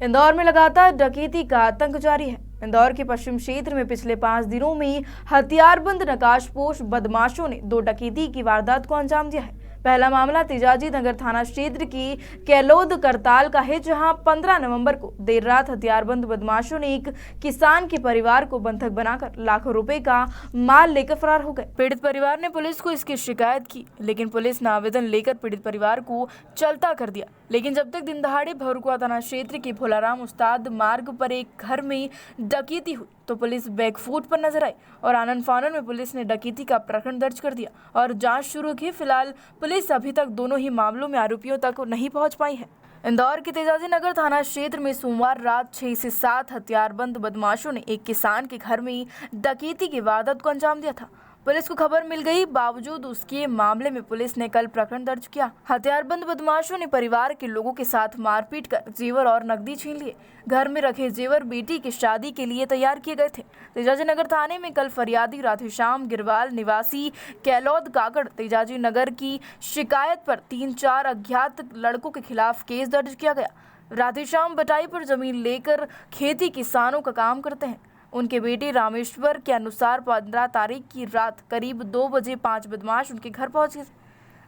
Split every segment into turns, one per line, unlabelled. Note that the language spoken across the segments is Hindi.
इंदौर में लगातार डकैती का आतंक जारी है। इंदौर के पश्चिम क्षेत्र में पिछले 5 दिनों में हथियारबंद नकाशपोश बदमाशों ने 2 डकैती की वारदात को अंजाम दिया है। पहला मामला तेजाजी नगर थाना क्षेत्र की कैलोद करताल का है, जहां 15 नवंबर को देर रात हथियारबंद बदमाशों ने एक किसान के परिवार को बंधक बनाकर लाखों रुपए का माल लेकर फरार हो गए। पीड़ित परिवार ने पुलिस को इसकी शिकायत की, लेकिन पुलिस ने आवेदन लेकर पीड़ित परिवार को चलता कर दिया। लेकिन जब तक दिन दहाड़े भरुकुआ थाना क्षेत्र के भोलाराम उस्ताद मार्ग पर एक घर में डकैती हुई तो पुलिस बैकफुट पर नजर आई और आनन फानन में पुलिस ने डकैती का प्रकरण दर्ज कर दिया और जांच शुरू की। फिलहाल पुलिस अभी तक दोनों ही मामलों में आरोपियों तक नहीं पहुंच पाई है। इंदौर के तेजाजी नगर थाना क्षेत्र में सोमवार रात 6 से 7 हथियारबंद बदमाशों ने एक किसान के घर में डकैती की वारदात को अंजाम दिया था। पुलिस को खबर मिल गई, बावजूद उसके मामले में पुलिस ने कल प्रकरण दर्ज किया। हथियारबंद बदमाशों ने परिवार के लोगों के साथ मारपीट कर जेवर और नकदी छीन लिए। घर में रखे जेवर बेटी की शादी के लिए तैयार किए गए थे। तेजाजी नगर थाने में कल फरियादी राधेश्याम गिरवाल निवासी कैलौद काकड़ तेजाजी नगर की शिकायत पर 3-4 अज्ञात लड़कों के खिलाफ केस दर्ज किया गया। राधेश्याम बटाई पर जमीन लेकर खेती किसानों का काम करते हैं। उनके बेटे रामेश्वर के अनुसार 15 तारीख की रात करीब 2 बजे 5 बदमाश उनके घर पहुंचे।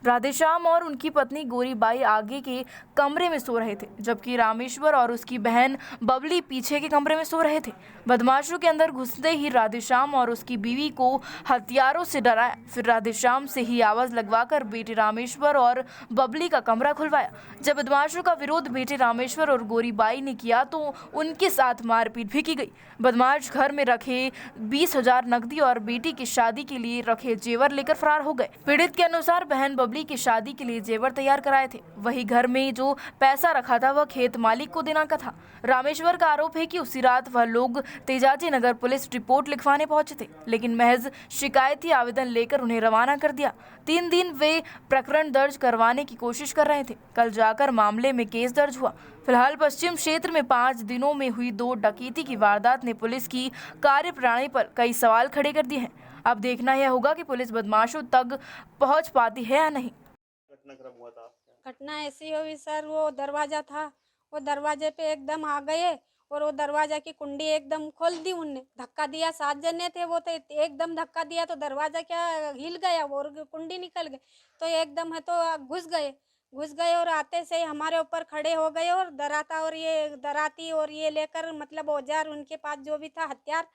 राधेश्याम और उनकी पत्नी गोरीबाई आगे के कमरे में सो रहे थे, जबकि रामेश्वर और उसकी बहन बबली पीछे के कमरे में सो रहे थे। बदमाशों के अंदर घुसते ही राधेश्याम और उसकी बीवी को हथियारों से डराया। फिर राधेश्याम से ही आवाज लगवाकर बेटे रामेश्वर और बबली का कमरा खुलवाया। जब बदमाशों का विरोध बेटे रामेश्वर और गोरीबाई ने किया तो उनके साथ मारपीट भी की गई। बदमाश घर में रखे 20,000 नकदी और बेटी की शादी के लिए रखे जेवर लेकर फरार हो गए। पीड़ित के अनुसार बहन बबली की शादी के लिए जेवर तैयार कराए थे। वही घर में जो पैसा रखा था वह खेत मालिक को देना का था। रामेश्वर का आरोप है कि उसी रात वह लोग तेजाजी नगर पुलिस रिपोर्ट लिखवाने पहुंचे थे, लेकिन महज शिकायती आवेदन लेकर उन्हें रवाना कर दिया। 3 दिन वे प्रकरण दर्ज करवाने की कोशिश कर रहे थे। कल जाकर मामले में केस दर्ज हुआ। फिलहाल पश्चिम क्षेत्र में 5 दिनों में हुई 2 डकैती की वारदात ने पुलिस की कार्यप्रणाली पर कई सवाल खड़े कर दिए हैं। अब देखना यह होगा कि पुलिस बदमाशों तक पहुंच पाती है या नहीं।
घटना ऐसी हुई सर, वो दरवाजा था, वो दरवाजे पे एकदम आ गए और वो दरवाजा की कुंडी एकदम खोल दी। उनने धक्का दिया, 7 जने थे वो, तो एकदम धक्का दिया तो दरवाजा क्या हिल गया और कुंडी निकल गई। तो एकदम है तो घुस गए और आते से हमारे ऊपर खड़े हो गए और दराती और ये लेकर मतलब औजार उनके पास जो भी था हथियार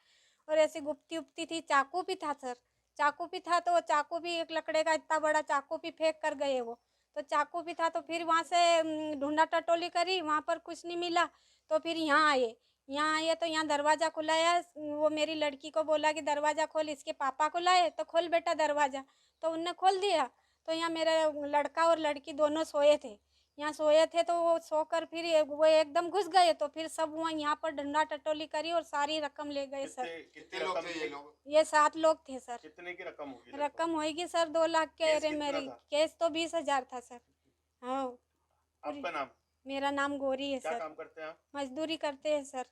और ऐसी गुप्ती उपती थी। चाकू भी था सर, चाकू भी था, तो वो चाकू भी एक लकड़े का इतना बड़ा चाकू भी फेंक कर गए वो। तो चाकू भी था, तो फिर वहाँ से ढूंढा टटोली करी, वहाँ पर कुछ नहीं मिला। तो फिर यहाँ आए तो यहाँ दरवाज़ा खुलाया। वो मेरी लड़की को बोला कि दरवाज़ा खोल, इसके पापा को लाए तो खोल बेटा दरवाज़ा, तो उनने खोल दिया। तो यहाँ मेरा लड़का और लड़की दोनों सोए थे, तो वो सोकर फिर वो एकदम घुस गए। तो फिर सब वहाँ यहाँ पर डंडा टटोली करी और सारी रकम ले गए सर।
कितने लोग थे ये लोग?
ये 7 लोग थे सर।
कितने की रकम होगी?
रकम होगी सर 2 लाख के। अरे मेरी केस तो 20,000 था सर। हाँ।
आपका नाम?
मेरा नाम गौरी है सर।
क्या काम करते हैं आप?
मजदूरी करते हैं सर।